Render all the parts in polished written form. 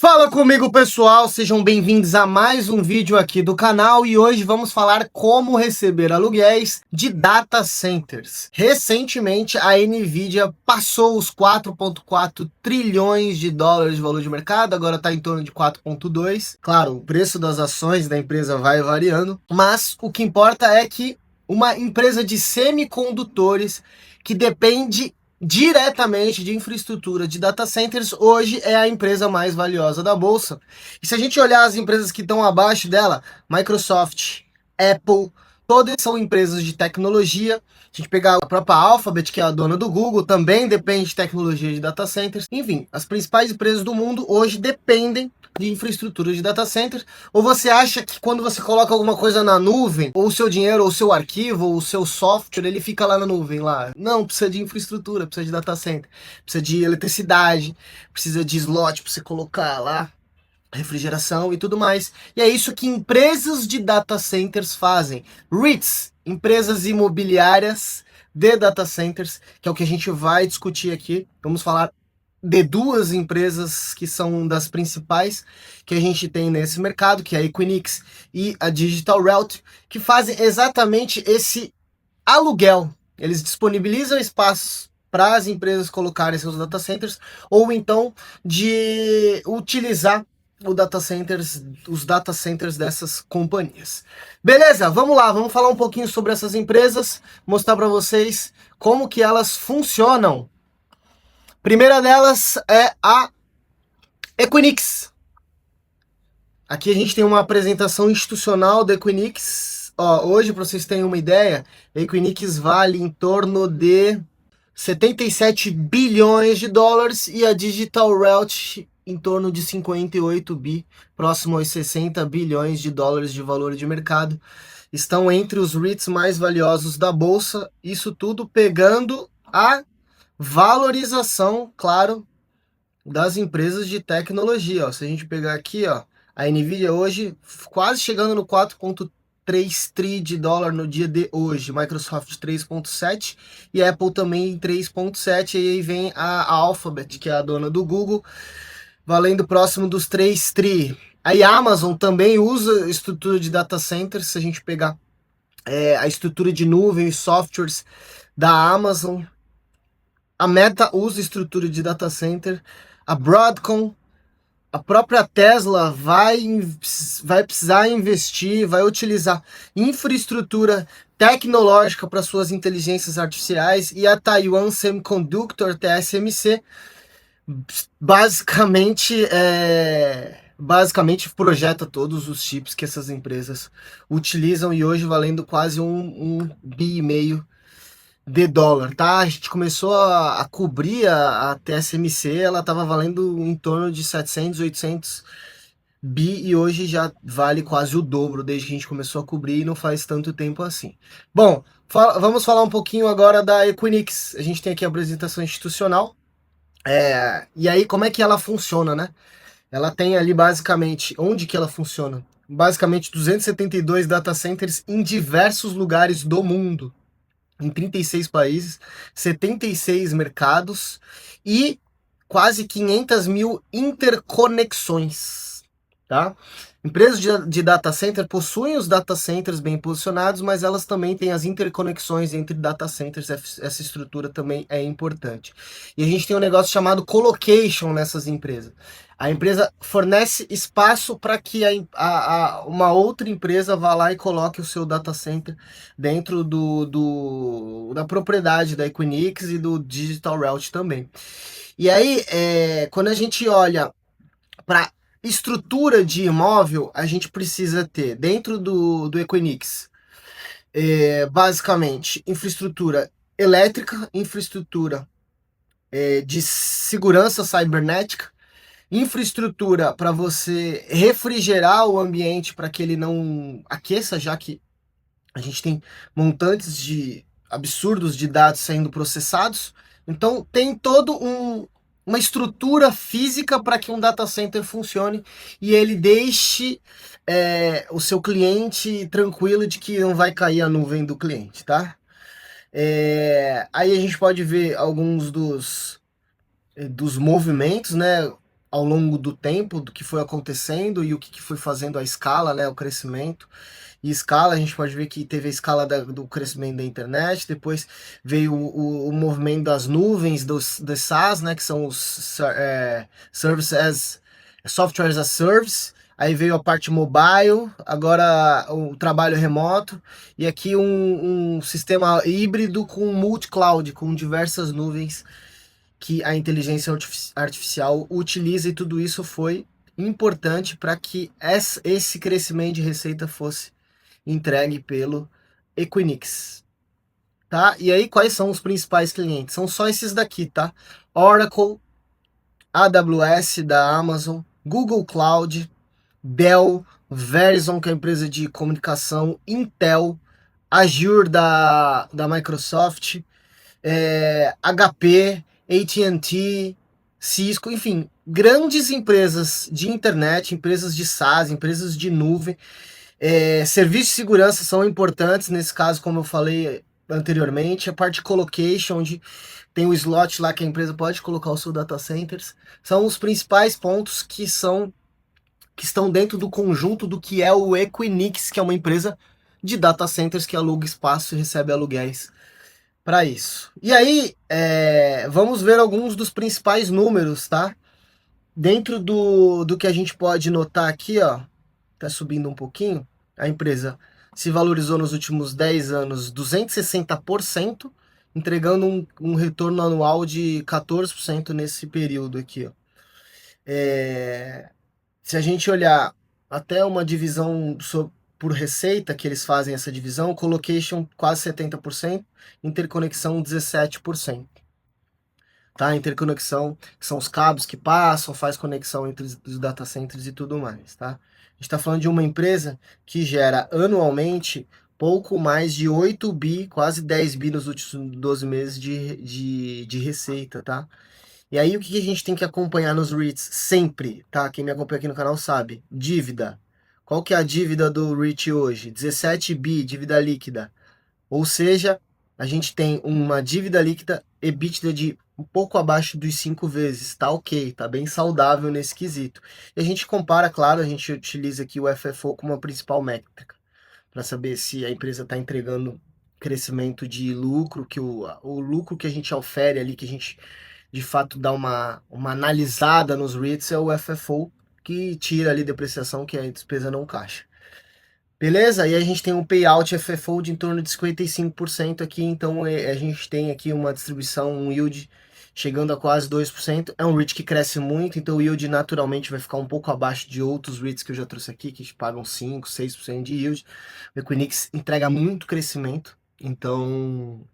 Fala comigo, pessoal, sejam bem-vindos a mais um vídeo aqui do canal e hoje vamos falar como receber aluguéis de data centers. Recentemente a Nvidia passou os 4,4 trilhões de dólares de valor de mercado, agora está em torno de 4,2. Claro, o preço das ações da empresa vai variando, mas o que importa é que uma empresa de semicondutores que depende diretamente de infraestrutura de data centers, hoje é a empresa mais valiosa da bolsa. E se a gente olhar as empresas que estão abaixo dela, Microsoft, Apple, todas são empresas de tecnologia. Se a gente pegar a própria Alphabet, que é a dona do Google, também depende de tecnologia de data centers. Enfim, as principais empresas do mundo hoje dependem de infraestrutura de data center. Ou você acha que quando você coloca alguma coisa na nuvem, ou o seu dinheiro, ou o seu arquivo, ou o seu software, ele fica lá na nuvem, lá? Não, precisa de infraestrutura, precisa de data center, precisa de eletricidade, precisa de slot para você colocar lá, refrigeração e tudo mais. E é isso que empresas de data centers fazem. REITs, empresas imobiliárias de data centers, que é o que a gente vai discutir aqui. Vamos falar de duas empresas que são das principais que a gente tem nesse mercado, que é a Equinix e a Digital Realty, que fazem exatamente esse aluguel. Eles disponibilizam espaços para as empresas colocarem seus data centers, ou então de utilizar os data centers dessas companhias. Beleza, vamos lá, vamos falar um pouquinho sobre essas empresas, mostrar para vocês como que elas funcionam. Primeira delas é a Equinix. Aqui a gente tem uma apresentação institucional da Equinix. Ó, hoje, para vocês terem uma ideia, a Equinix vale em torno de 77 bilhões de dólares e a Digital Realty em torno de 58 bi, próximo aos 60 bilhões de dólares de valor de mercado. Estão entre os REITs mais valiosos da bolsa, isso tudo pegando a valorização, claro, das empresas de tecnologia. Ó. Se a gente pegar aqui, ó, a Nvidia hoje quase chegando no 4,3 tri de dólar no dia de hoje, Microsoft 3,7 e Apple também 3,7, e aí vem a Alphabet, que é a dona do Google, valendo próximo dos 3 tri. Aí a Amazon também usa estrutura de data centers. Se a gente pegar a estrutura de nuvem e softwares da Amazon, a Meta usa estrutura de data center, a Broadcom, a própria Tesla vai precisar investir, vai utilizar infraestrutura tecnológica para suas inteligências artificiais, e a Taiwan Semiconductor, TSMC, basicamente projeta todos os chips que essas empresas utilizam, e hoje valendo quase um bi e meio de dólar, tá? A gente começou a cobrir a TSMC, ela estava valendo em torno de 700, 800 bi, e hoje já vale quase o dobro desde que a gente começou a cobrir, e não faz tanto tempo assim. Bom, vamos falar um pouquinho agora da Equinix. A gente tem aqui a apresentação institucional, e aí como é que ela funciona, né? Ela tem ali basicamente, onde que ela funciona? Basicamente 272 data centers em diversos lugares do mundo, em 36 países, 76 mercados e quase 500 mil interconexões, tá? Empresas de data center possuem os data centers bem posicionados, mas elas também têm as interconexões entre data centers. Essa estrutura também é importante. E a gente tem um negócio chamado colocation nessas empresas. A empresa fornece espaço para que uma outra empresa vá lá e coloque o seu data center dentro da propriedade da Equinix e do Digital Realty também. E aí, quando a gente olha para estrutura de imóvel, a gente precisa ter dentro do Equinix, basicamente, infraestrutura elétrica, infraestrutura de segurança cibernética, infraestrutura para você refrigerar o ambiente para que ele não aqueça, já que a gente tem montantes de absurdos de dados sendo processados. Então tem todo uma estrutura física para que um data center funcione e ele deixe o seu cliente tranquilo de que não vai cair a nuvem do cliente, tá? Aí a gente pode ver alguns dos movimentos, né? ao longo do tempo, do que foi acontecendo e o que foi fazendo a escala, né, o crescimento. E escala, a gente pode ver que teve a escala do crescimento da internet, depois veio o movimento das nuvens, das SaaS, né, que são os Service as Software as a Service, aí veio a parte mobile, agora o trabalho remoto, e aqui um sistema híbrido com multi-cloud, com diversas nuvens que a inteligência artificial utiliza, e tudo isso foi importante para que esse crescimento de receita fosse entregue pelo Equinix, tá? E aí, quais são os principais clientes? São só esses daqui, tá? Oracle, AWS da Amazon, Google Cloud, Dell, Verizon, que é a empresa de comunicação, Intel, Azure da Microsoft, HP, AT&T, Cisco, enfim, grandes empresas de internet, empresas de SaaS, empresas de nuvem. Serviços de segurança são importantes nesse caso, como eu falei anteriormente. A parte de colocation, onde tem o slot lá que a empresa pode colocar o seu data centers, são os principais pontos que estão dentro do conjunto do que é o Equinix, que é uma empresa de data centers que aluga espaço e recebe aluguéis para isso. E aí, vamos ver alguns dos principais números, tá? Dentro do que a gente pode notar aqui, ó, tá subindo um pouquinho, a empresa se valorizou nos últimos 10 anos 260%, entregando um retorno anual de 14% nesse período aqui, ó. Se a gente olhar até uma divisão por receita, que eles fazem essa divisão, colocation quase 70%, interconexão 17%. Tá? Interconexão, que são os cabos que passam, faz conexão entre os data centers e tudo mais, tá? A gente está falando de uma empresa que gera anualmente pouco mais de 8 bi, quase 10 bi nos últimos 12 meses de receita, tá? E aí o que a gente tem que acompanhar nos REITs sempre, tá? Quem me acompanha aqui no canal sabe. Dívida. Qual que é a dívida do REIT hoje? 17 bi, dívida líquida. Ou seja, a gente tem uma dívida líquida EBITDA de um pouco abaixo dos 5 vezes, tá ok, tá bem saudável nesse quesito. E a gente compara, claro, a gente utiliza aqui o FFO como a principal métrica, para saber se a empresa está entregando crescimento de lucro, que o lucro que a gente ofere ali, que a gente de fato dá uma analisada nos REITs, é o FFO, que tira ali depreciação, que é a despesa não caixa. Beleza? Aí a gente tem um payout FFO de em torno de 55% aqui, então a gente tem aqui uma distribuição, um yield chegando a quase 2%. É um REIT que cresce muito, então o yield naturalmente vai ficar um pouco abaixo de outros REITs que eu já trouxe aqui, que pagam 5, 6% de yield. O Equinix entrega muito crescimento, então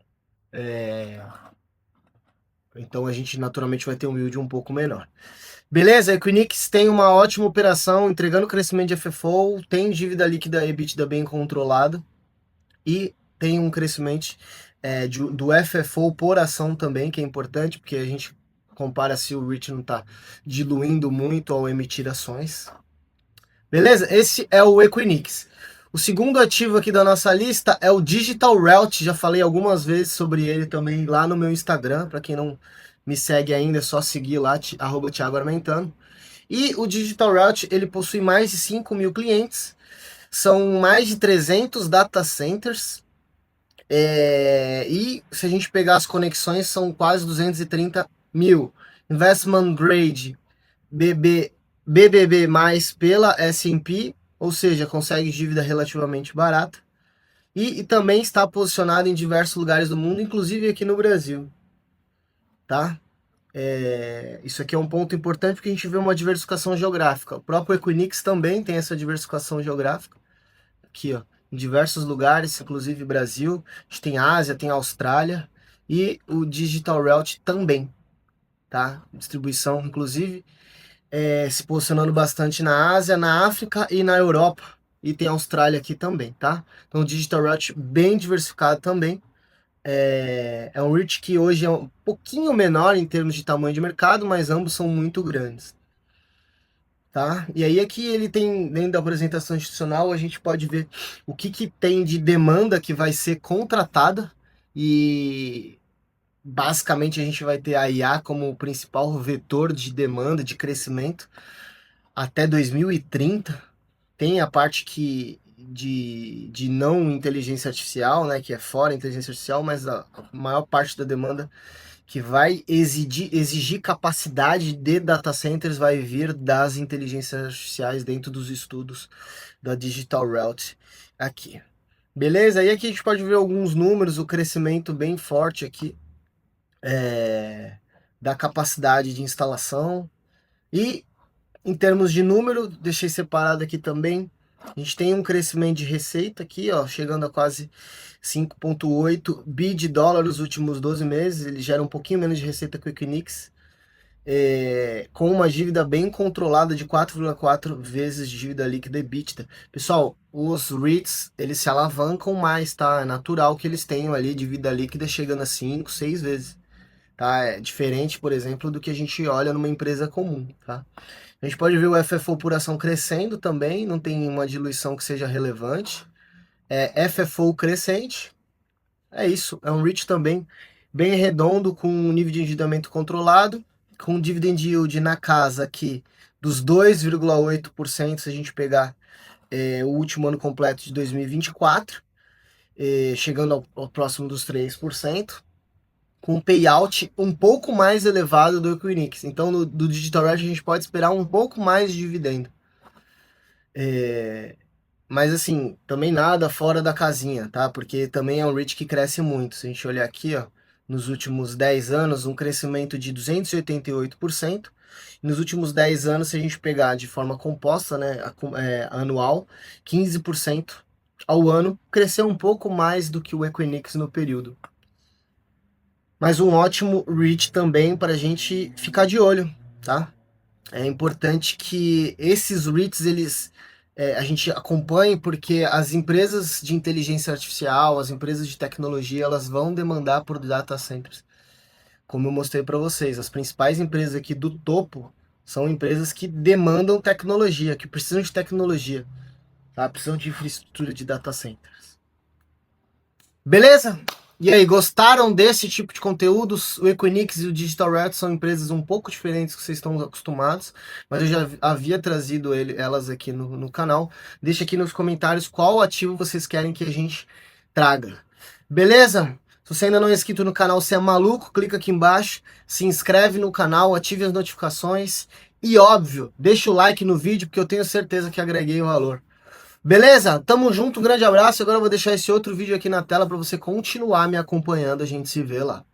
a gente naturalmente vai ter um yield um pouco menor. Beleza? A Equinix tem uma ótima operação, entregando crescimento de FFO, tem dívida líquida EBITDA bem controlada e tem um crescimento do FFO por ação também, que é importante, porque a gente compara se o REIT não está diluindo muito ao emitir ações. Beleza? Esse é o Equinix. O segundo ativo aqui da nossa lista é o Digital Realty. Já falei algumas vezes sobre ele também lá no meu Instagram. Para quem não me segue ainda, é só seguir lá, @thiagoarmentano. E o Digital Realty, ele possui mais de 5 mil clientes. São mais de 300 data centers. E se a gente pegar as conexões, são quase 230 mil. Investment Grade BBB+, pela S&P, ou seja, consegue dívida relativamente barata. E também está posicionado em diversos lugares do mundo, inclusive aqui no Brasil. Tá? Isso aqui é um ponto importante porque a gente vê uma diversificação geográfica. O próprio Equinix também tem essa diversificação geográfica. Aqui, ó, em diversos lugares, inclusive Brasil. A gente tem Ásia, tem Austrália. E o Digital Realty também. Tá? Distribuição, inclusive, se posicionando bastante na Ásia, na África e na Europa. E tem a Austrália aqui também, tá? Então, o Digital Realty bem diversificado também. É um REIT que hoje é um pouquinho menor em termos de tamanho de mercado, mas ambos são muito grandes. Tá? E aí aqui ele tem, dentro da apresentação institucional, a gente pode ver o que tem de demanda que vai ser contratada e basicamente a gente vai ter a IA como o principal vetor de demanda, de crescimento até 2030. Tem a parte de não inteligência artificial, né, que é fora inteligência artificial, mas a maior parte da demanda que vai exigir capacidade de data centers vai vir das inteligências artificiais dentro dos estudos da Digital Realty aqui. Beleza? E aqui a gente pode ver alguns números, o crescimento bem forte aqui da capacidade de instalação. E em termos de número, deixei separado aqui também, a gente tem um crescimento de receita aqui, ó, chegando a quase 5,8 bi de dólar nos últimos 12 meses. Ele gera um pouquinho menos de receita que o Equinix, com uma dívida bem controlada de 4,4 vezes de dívida líquida EBITDA. Pessoal, os REITs, eles se alavancam mais, tá? É natural que eles tenham ali dívida líquida chegando a 5, 6 vezes, tá? É diferente, por exemplo, do que a gente olha numa empresa comum, tá? A gente pode ver o FFO por ação crescendo também, não tem uma diluição que seja relevante. FFO crescente, é isso, é um REIT também bem redondo, com um nível de endividamento controlado, com dividend yield na casa aqui dos 2,8%, se a gente pegar o último ano completo de 2024, chegando ao próximo dos 3%, com um payout um pouco mais elevado do Equinix. Então, do Digital Realty a gente pode esperar um pouco mais de dividendo. Mas assim, também nada fora da casinha, tá? Porque também é um REIT que cresce muito. Se a gente olhar aqui, ó, nos últimos 10 anos, um crescimento de 288%. Nos últimos 10 anos, se a gente pegar de forma composta, né, anual, 15% ao ano, cresceu um pouco mais do que o Equinix no período. Mas um ótimo REIT também para a gente ficar de olho, tá? É importante que esses REITs, a gente acompanhe, porque as empresas de inteligência artificial, as empresas de tecnologia, elas vão demandar por data centers. Como eu mostrei para vocês, as principais empresas aqui do topo são empresas que demandam tecnologia, que precisam de tecnologia, tá? Precisam de infraestrutura de data centers. Beleza? E aí, gostaram desse tipo de conteúdos? O Equinix e o Digital Realty são empresas um pouco diferentes que vocês estão acostumados, mas eu já havia trazido elas aqui no canal. Deixa aqui nos comentários qual ativo vocês querem que a gente traga. Beleza? Se você ainda não é inscrito no canal, você é maluco, clica aqui embaixo, se inscreve no canal, ative as notificações e, óbvio, deixa o like no vídeo, porque eu tenho certeza que agreguei valor. Beleza? Tamo junto, um grande abraço. Agora eu vou deixar esse outro vídeo aqui na tela para você continuar me acompanhando. A gente se vê lá.